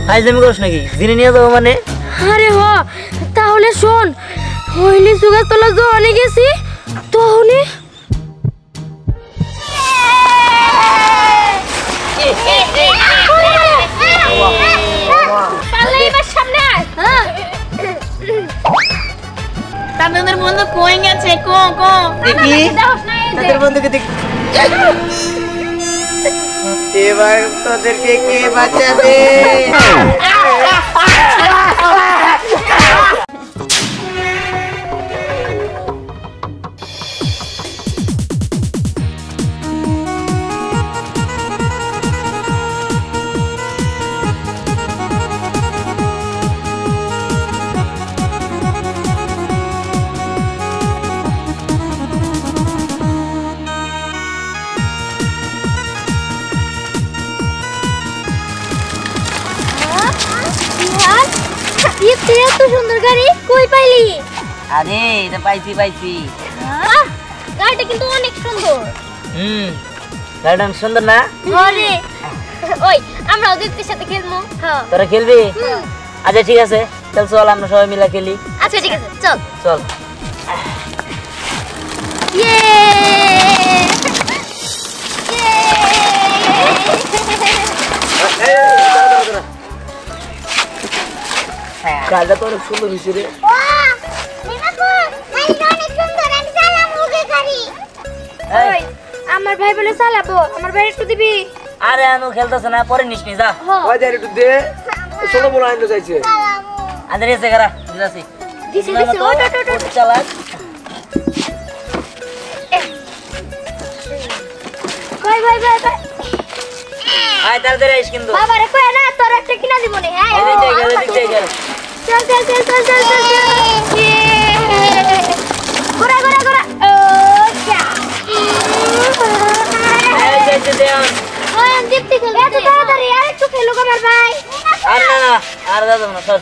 ফাইজলামি করিস নাকি? জিনে নিয়ে যাবো মানে? আরে হ, তাহলে শোন, ওই লিচু গাছ তলা যখনই গেছি তখনই তাদের বন্ধু কই গেছে? কো কো দেখি তাদের বন্ধুকে দেখ। এবার তোদেরকে কে বাঁচাবে? এত সুন্দর গাড়ি কই পাইলি? আরে এটা পাইছি। গাড়িটা কিন্তু অনেক সুন্দর। গাড়িটা সুন্দর না? আরে ওই আমরা ওদের সাথে খেলবো। হ্যাঁ তোরা খেলবি? আচ্ছা ঠিক আছে, চল আমরা সবাই মিলে খেলি। আচ্ছা ঠিক আছে, চল চল। গাড়িটা তো অনেক সুন্দর হয়েছে রে। আমার ভাই বলে চালাবো, আমার ভাই একটু দিবি? আরে আনু খেলতেছে না, পরে নিস নি, যা। ওই যে একটু দে, ছোট বড় আনতে চাইছে। আরে এসে গাড়া দিলাসি। দিছি ওট চালাক। ভাই আয় তাড়াতাড়ি আইস কিন্তু। বাবা রে কই না, তোর একটা কিনা দিব নি। হ্যাঁ এই যে গেল। চল ঘোরা ও যা এই যে দেন। ওই দীপ্তি খেল, এত তাড়াতাড়ি আর একটু খেলো আমার ভাই। আর না আর দাদা না সর।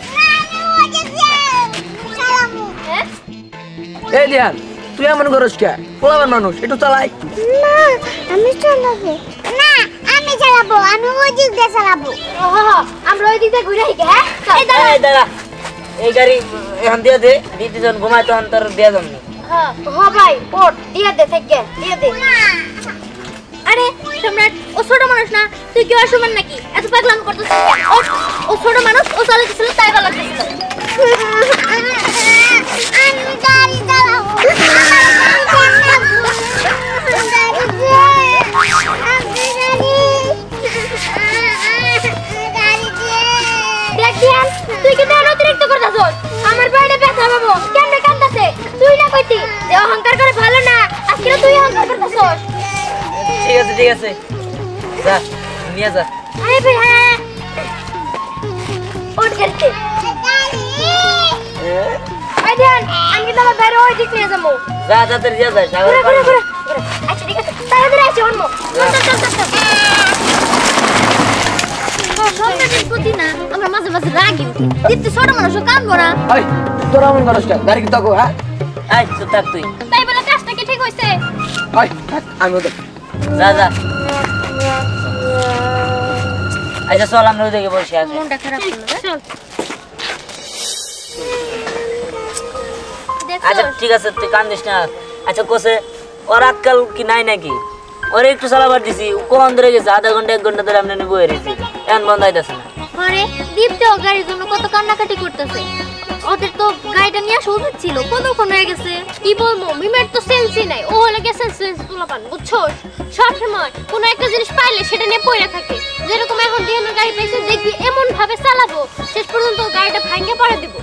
এই দিয়ান, তুই এমন করস কে? পোলাবেন মানুষ, একটু চালাই। না আমি চালাবো। না আমি চালাবো, আমি ওই দিক দিয়ে চালাবো। আমরা ওই দিক দিয়ে ঘুরে আইগে। হ্যাঁ এই দাদা, এই গাড়ি এখন দিয়ে দে, দিদি যখন ঘুমায় তখন তোর দিয়ে যাবো। হ্যাঁ ভাই ওঠ, দিয়ে দে থেকে দিয়ে দে। আরে সম্রাট, ও ছোট মানুষ না, তুই কি ওর সমান নাকি? এত পাগলামি করতেছিস? ও ছোট মানুষ, ও চালাতেছিল তাই ভালো লাগতেছিল। আমি গাড়ি চালাবো। তুই কি তার অতিরিক্ত করতেছস? আমার বাইরে ব্যথা পাবো, কেমনে কাঁদতেছে? তুই না কইতি যে অহংকার করে ভালো না, আজকে তুই অহংকার করতেছস। ঠিক আছে যা নিয়ে যা। আরে ভাই হ্যাঁ ওঠ করতে। আইডিয়ান আমি তো আমার বাইরে ওই দিক নিয়ে যাবো। যা তাড়াতাড়ি যা সাগর ঘুরে পার। আচ্ছা ঠিক আছে, তাড়াতাড়ি আসি অন্য। চল আমরা মাঝে রাগি দীপ্তি ছোট মানুষ কাঁদবো না। এই তোরা এমন করস কে? গাড়ি কি তাকো? হ্যাঁ আই চুপ থাক তুই। তাই বলে কাজটা কি ঠিক হইছে? এই থাক, আমি ওদের যা আচ্ছা চল আমরা ওইদিকে বসে আসি। মনটা খারাপ হলো রে। চল আচ্ছা ঠিক আছে, তুই কান্দিস না। আচ্ছা কোসে ওর আজকাল কি নাই নাকি? ওরে একটু চালাবার দিছি, কোন ধরে গেছে, আধা ঘন্টা 1 ঘন্টা ধরে আমরা বয়ে রয়েছি, এখন বন্ধ হইতেছে না। আরে দীপ্তি ও গাড়ির জন্য কত কান্নাকাটি করতেছে। ওদের তো গাড়িটা নিয়ে আসা উচিত ছিল, কতক্ষণ হয়ে গেছে। কি বলবো, মিমের তো সেন্সই নাই। ও হলে গেছে সেন্স তুলা পান, বুঝছো? সবসময় কোনো একটা জিনিস পাইলে সেটা নিয়ে পড়ে থাকে। যেরকম এখন দিনের গাড়ি পাইছে, দেখবি এমন ভাবে চালাবো শেষ পর্যন্ত গাড়িটা ভাঙে পড়ে দিব।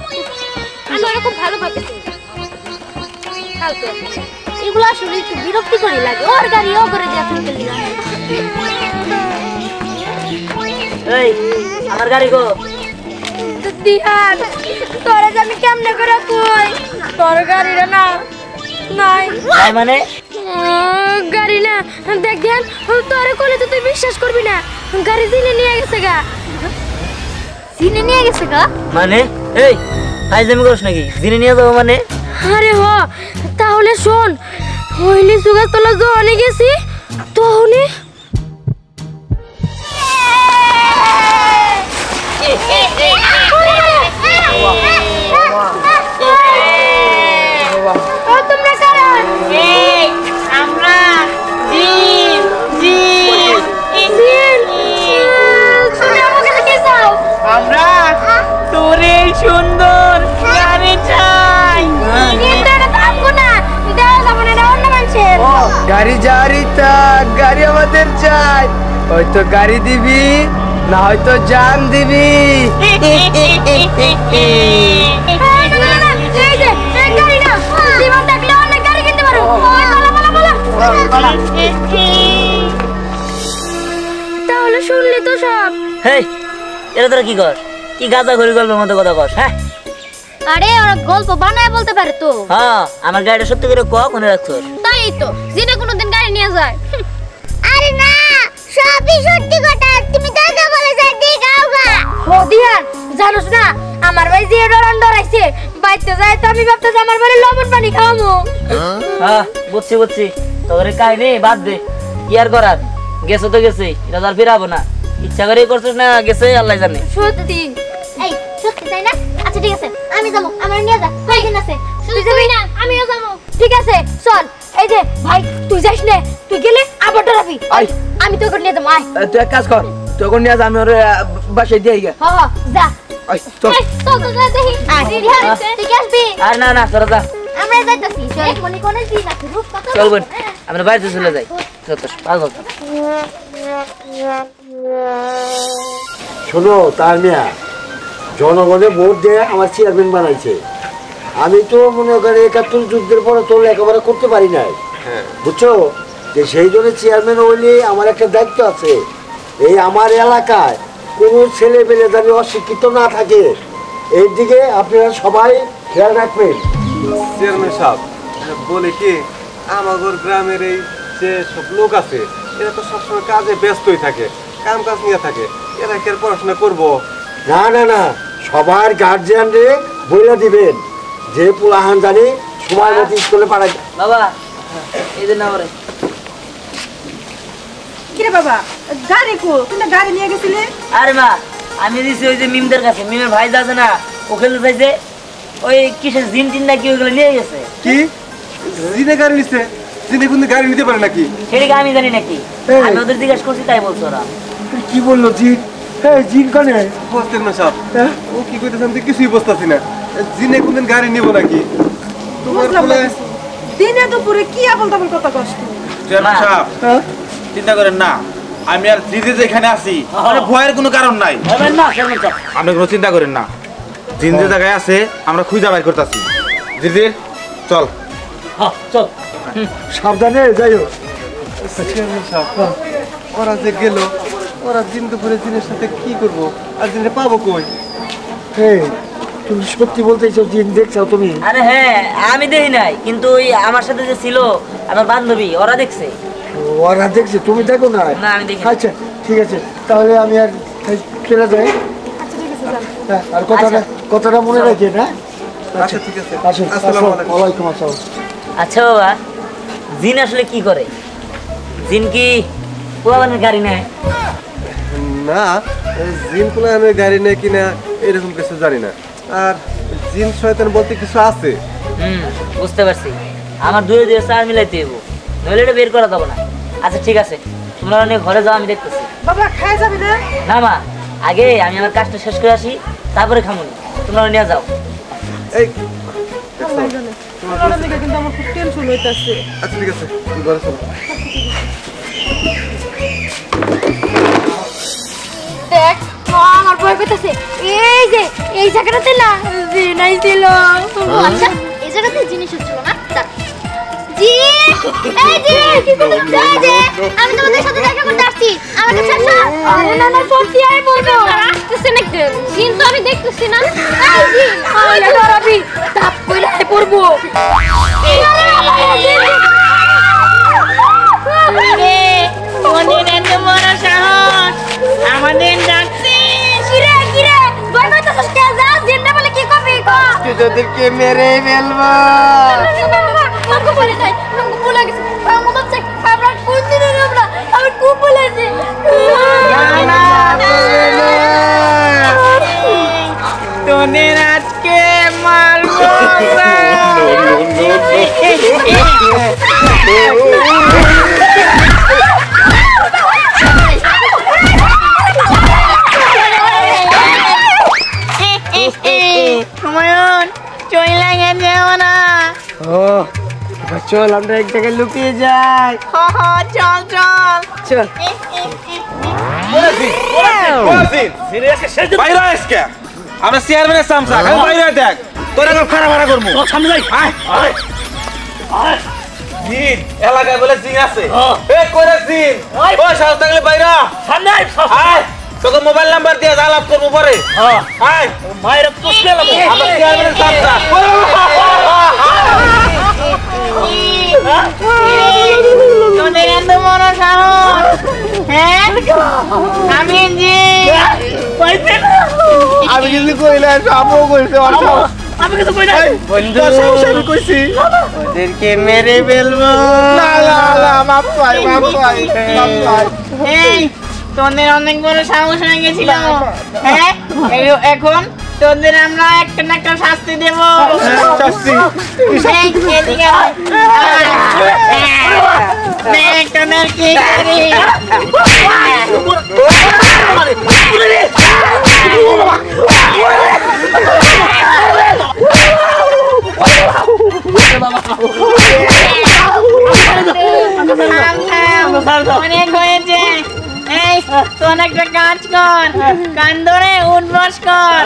আমি ওরকম ভালো ভাবতেছি এগুলো আসলে একটু বিরক্তিকরই লাগে। ওর গাড়ি ও করে দিয়ে ফেলতে দিলাম। এই আমার গাড়ি গো দিহান, তোরা আমি কেমনে করে কই তোর গাড়িটা না নাই মানে? গাড়ি না দেখ ধ্যান, তোর কোলে তো তুই বিশ্বাস করবি না, গাড়ি জিনে নিয়ে গেছে গা। জিনে নিয়ে গেছে গা মানে? এই ফাইজলামি করিস নাকি? জিনে নিয়ে যাবো মানে? আরে হ, তাহলে শোন, ওই লিচু গাছ তলা যখনই গেছি তখনই চাই, হয়তো গাড়ি দিবি না হয়তো জান দিবি। তাহলে শুনলি তো সব। হেই, এটা তোরা কি কর? কি গাঁজা ঘড়ি গল্পের মতো কথা কস? হ্যাঁ আরে ওরা গল্প বানায় বলতে পারে তো। হ্যাঁ, আমার গাড়িটা সত্যি করে কোনে রাখছস? তাই তো, জিনে কোনোদিন গাড়ি নিয়ে যায়। আরে না, সবই সত্যি কথা। তুমি দাদা বলে যাই দেখাও গা। হদিয়ান, জানোস না আমার ভাই যে ডরাইছে, বাইতে যায় তো আমি ভাবতেছি আমার বাড়ি লবণ পানি খাওয়ামু। হ্যাঁ, বুঝছি। তোর কাহিনী বাদ দে, কি আর করার? গেছে তো গেছে, এটা তো আর ফিরাবো না। ইচ্ছা করে করছিস না, গেছে আল্লাহ জানে। সত্যি। এই সত্যি তাই না? আচ্ছা ঠিক আছে, আমি যাবো, আমার নিয়ে যা। কয়দিন আছে? তুই যাবি না? আমিও যাবো। ঠিক আছে চল। এই যে ভাই তুই যাস না, তুই গেলে আবার ডরাবি। আই, আমি তোকে নিয়ে যাবো। আয় তুই এক কাজ কর, তখন নিয়ে যা, আমি ওর বাসায় দিয়ে গিয়ে। হ যা। আই চল। এই, চল তো যা দেখি। তুই কি আসবি? আর না তোরা যা। আমরা যাইতাছি। এক মনে কোনে দিন আছে রূপ কত। চল বোন, আমরা বাড়িতে চলে যাই। পাগল। শোনো তার মিয়া, জনগণে ভোট দিয়ে আমার চেয়ারম্যান বানাইছে। আমি তো মনে করি ৭১ যুদ্ধের পরে তো একেবারে করতে পারি নাই, বুঝছো? যে সেই জন্য চেয়ারম্যান হইলে আমার একটা দায়িত্ব আছে। এই আমার এলাকায় কোনো ছেলে পেলে যেন অশিক্ষিত না থাকে, এর দিকে আপনারা সবাই খেয়াল রাখবেন। চেয়ারম্যান সাহেব, বলে কি আমাগর গ্রামের এই যে সব লোক আছে, এরা তো সবসময় কাজে ব্যস্তই থাকে, কাম কাজ নিয়ে থাকে, এরা কি আর পড়াশোনা করবো? না, সবার গার্জিয়ানরে বইলা দিবেন যে পোলাহান জানি সময় মতো স্কুলে পাঠাই। বাবা, এই যে না ওরে। কিরে বাবা, গাড়ি কো? তুমি গাড়ি নিয়ে গেছিলে? আরে মা, আমি দিছি ওই যে মিমদের কাছে। মিমের ভাই আছে না, ও খেলতে চাইছে। ওই কিসের জিন টিন নাকি ওইগুলো নিয়ে গেছে। কি জিনে গাড়ি নিচ্ছে? জিনে কিন্তু গাড়ি নিতে পারে নাকি? সেটাকে আমি জানি নাকি, আমি ওদের জিজ্ঞাসা করছি তাই বলছো ওরা। কি বললো জিন? হ্যাঁ জিন কানে। চেয়ারম্যান সাহেব, ও কি কইতেছে আমি তো কিছুই বুঝতেছি না। জিনে কোনদিন গাড়ি নিব নাকি? তোমার বলে দিনে দুপুরে কি আবল তাবল কথা কষ্ট। চেয়ারম্যান সাহেব, চিন্তা করেন না, আমি আর দিদি যেখানে আছি মানে ভয়ের কোনো কারণ নাই। আপনি কোনো চিন্তা করেন না, জিন যে জায়গায় আছে আমরা খুঁজে বাইর করতেছি। দিদি চল। চল। সাবধানে যাই হোক। চেয়ারম্যান সাহেব, ওরা যে গেল, ওরা দিন দুপুরে জিনের সাথে কি করবো? আর জিনে পাবো কই? হ্যাঁ, তুমি সত্যি বলতেছো জিন দেখছো তুমি? আরে হ্যাঁ, আমি দেখি নাই, কিন্তু ওই আমার সাথে যে ছিল আমার বান্ধবী, ওরা দেখছে। ওরা দেখছে, তুমি দেখো না? না, আমি দেখি। আচ্ছা ঠিক আছে, তাহলে আমি আর চলে যাই। হ্যাঁ, আর কথাটা মনে রাখি না? আচ্ছা ঠিক আছে, আসুন। আসসালামু আলাইকুম। ওয়ালাইকুম আসসালাম। আচ্ছা বাবা, জিন আসলে কি করে? জিন কি পোলাবানের গাড়ি নেয়? না, জিন পোলাহানে গাড়ি নেই কিনা এরকম কিছু জানি না। আর জিন শয়তান বলতে কিছু আছে। বুঝতে পারছি। আমার দুয়ে চার মিলাইতে হইব, নইলে এটা বের করা যাবো না। আচ্ছা ঠিক আছে, তোমরা নিয়ে ঘরে যাও, আমি দেখতেছি। বাবা খাই যাবে না? না মা, আগে আমি আমার কাজটা শেষ করে আসি, তারপরে খামুনি। তোমরা নিয়ে যাও। এই তোমার দিকে কিন্তু আমার খুব টেনশন হইতাছে। আচ্ছা ঠিক আছে, তুমি ঘরে চলো। দেখ আমার ভয় করতেছে। এই যে এই জায়গাটাতে না জিনাই ছিল। আচ্ছা এই জায়গাতে জিনিস ছিল না? জি এই জি কি করতে যাচ্ছে? আমি তোমাদের সাথে দেখা করতে আসছি, আমাকে ছাড়ছো? আরে না সত্যি আই বলবো। আসতেছে নাকি? জিন তো আমি দেখতেছি না। এই জি আইলা ধরাবি, তাপ কইরা পড়বো। মনের এত বড় সাহস, আমাদের ডাকছিস? কিরে ভয় পাইতেছিস কে? যা জিন্না বলে কি করবি কো? তোদেরকে মেরে ফেলবো। আমাকে বলে যাই, আমাকে বলে গেছে। আমার বাচ্চা আমরা কোন দিনে আমরা আমি খুব বলেছি। তোদের আজকে মারবো। হুমায়ুন চইলা গেছে ওরা। ও চল আমরা এক জায়গায় লুকিয়ে যাই। চল চল। চল বাইরে আজকে আমরা চেয়ারম্যানের সামসা খালি বাইরে দেখ তোরা খারাপ ভাড়া করবো সামনে যাই জিন এলাকায় বলে জিন আছে এ কইরা জিন ও সাহস থাকলে বাইরে সামনে আয় তোকে মোবাইল নাম্বার দিয়ে আলাপ করবো পরে আয় মায়ের পুষলে লাগবো আমরা চেয়ারম্যানের সামসা তোদের এত বড় সাহস হ্যাঁ আমি জি আমি কিন্তু কইলাম আপও কইছে আমি কিছু কই না বন্ধু আমি কইছি ওদেরকে মেরে ফেলবো না না না মাপ পাই এই তোদের অনেক বড় সাহস হয়ে গেছিল হ্যাঁ এখন তোদের আমরা একটা না একটা শাস্তি দেব শাস্তি এই, এদিকে আয়। দেখ তোদের কি করি অনেক হয়েছে এই তোর একটা কাজ কর কান ধরে উঠবস কর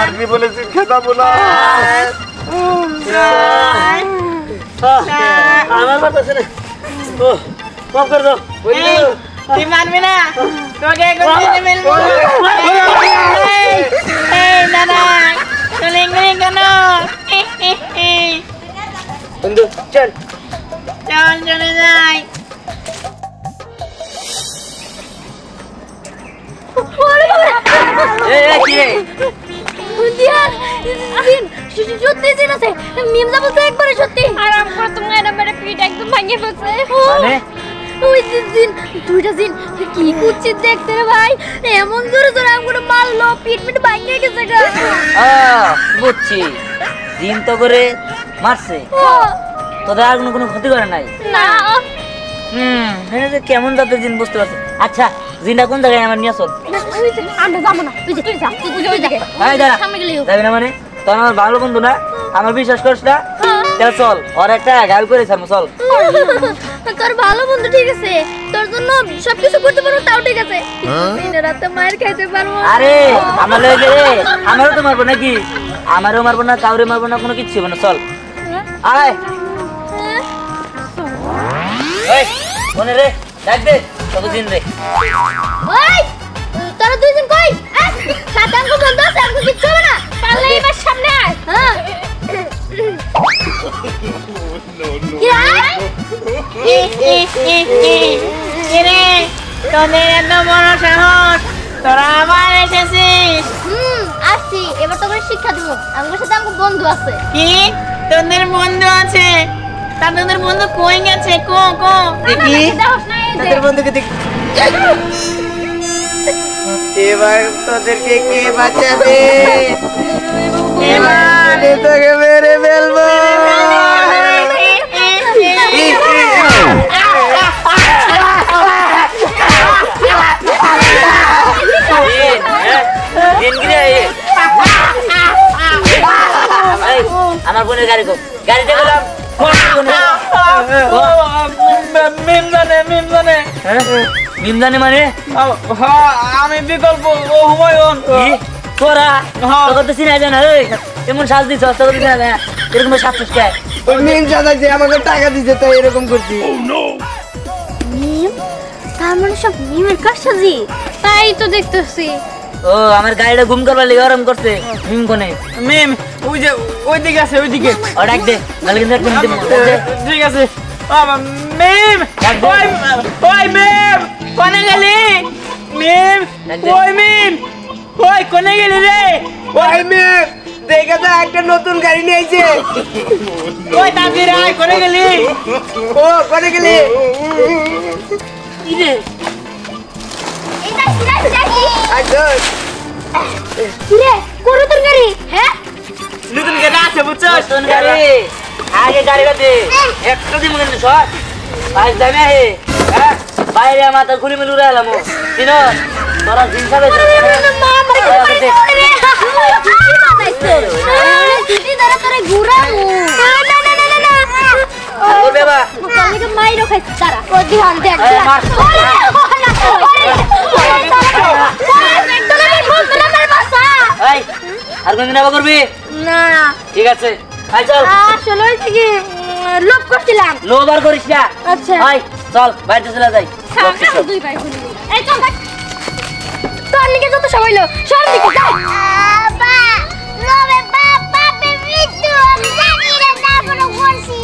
আপনি বলেছেন খেতাবো না আমার কথা শুনে ও কম করে দাও তুই মানবি না তোকে ফেলবো এই দাদা চলে গেলি কেন বন্ধু চল চল চলে যাই কি রে দিয়ার জিন সত্যি জিন আছে মিমজা বলতে একবারে সত্যি আরাম করে তো ম্যাডাম মেরে পিঠ একদম ভাঙিয়ে ফেলছে মানে ওই জিন দুইটা জিন কি কুচ্ছিত দেখতে রে ভাই এমন জোরে জোরে আমগুলো মারলো পিঠ ভাঙিয়ে গেছে গা বুঝছি দিন তো করে মারছে তোদের আর কোনো ক্ষতি করে নাই না এখানে যে কেমন জাতের জিন বুঝতে পারছি আচ্ছা জিনটা কোন জায়গায় আমার নিয়ে চল আমরা যাবো না তুই যা তুই ওই দিকে এই দাঁড়া সামনে গেলি যাবি না মানে তোর আমার ভালো বন্ধু না আমার বিশ্বাস করিস না তাহলে চল ওর একটা গাল করে ছাড়বো চল তোর ভালো বন্ধু ঠিক আছে তোর জন্য সবকিছু করতে পারবো তাও ঠিক আছে দিনে রাতে মায়ের খাইতে পারবো আরে আমার লেগে রে আমারও তো মারবো নাকি আমারও মারবো না কাউরে মারবো না কোনো কিচ্ছু হবে না চল আয় এই মনে রে ডাক দে তোকে দিন রে ওই তোরা দুইজন কই সাতাঙ্গ বন্ধু আছে আমাকে কিচ্ছু হবে না পারলে এবার সামনে আয় হ্যাঁ কিরে তোদের এত বড় সাহস তোরা আবার এসেছিস আসছি এবার তোকে শিক্ষা দিব আমার সাথে আমার বন্ধু আছে কি তোদের বন্ধু আছে তা তোদের বন্ধু কই গেছে কো কো দেখি তোদের বন্ধুকে দেখ এবার তোদেরকে কে বাঁচাবে এবার তোকে মেরে ফেলবো আমার বোনের গাড়ি কো গাড়িতে গেলাম মিমজানে মানে আমি বিকল্প ও হুমায়ুন তোরা তোকে তো চিনা যায় না রে এমন সাজ দিছ তোকে চিনা যায় এরকম সাজছিস কে ওই মিম চাচা যে আমাকে টাকা দিতে তাই এরকম করছি মিম তার মানে সব মিমের কাছাজি তাই তো দেখতেছি ও আমার গাড়িটা গুম করবার লিগে আরাম করছে মিম কোনে মিম ওই যে ওইদিকে আছে ওইদিকে ও ডাক দে নালে কিন্তু একদম ঠিক আছে মিম ওই ওই মিম কোনে গেলি মিম ওই মিম ওই কোনে গেলি রে ওই মিম দেখে তো একটা নতুন গাড়ি নিয়ে আইছে ওই তাড়াতাড়ি আয় কোনে গেলি ও করে গেলি কি রে এটা কি আচ্ছা কিরে কোন তোর গাড়ি হ্যাঁ নতুন গাড়ি আছে বুঝছো নতুন গাড়ি আগে গাড়িটা দে একটা দিন মনে সর ভাই জানা হে হ্যাঁ বাইরে মাথা খুলি মিলু রালাম তিন তোরা জিন সাবে মা বুঝছো দিদি ধরে তোরে ঘুরাবো না না না না না ও বাবা তোকে মাইরো খাইছ তারা ও দিহান দেখ মার এই আর কোনদিন আবার করবি না ঠিক আছে আই চল আসলে হইছে কি লোভ করছিলাম লোভ আর করিস না আচ্ছা আই চল বাইরে চলে যাই দুই ভাই বোন এই চল ভাই তোর নিকে যত সময় লো সর দিকে যা বাবা লোভে বাবা মৃত্যু আমি জানি না তারপরে বলছি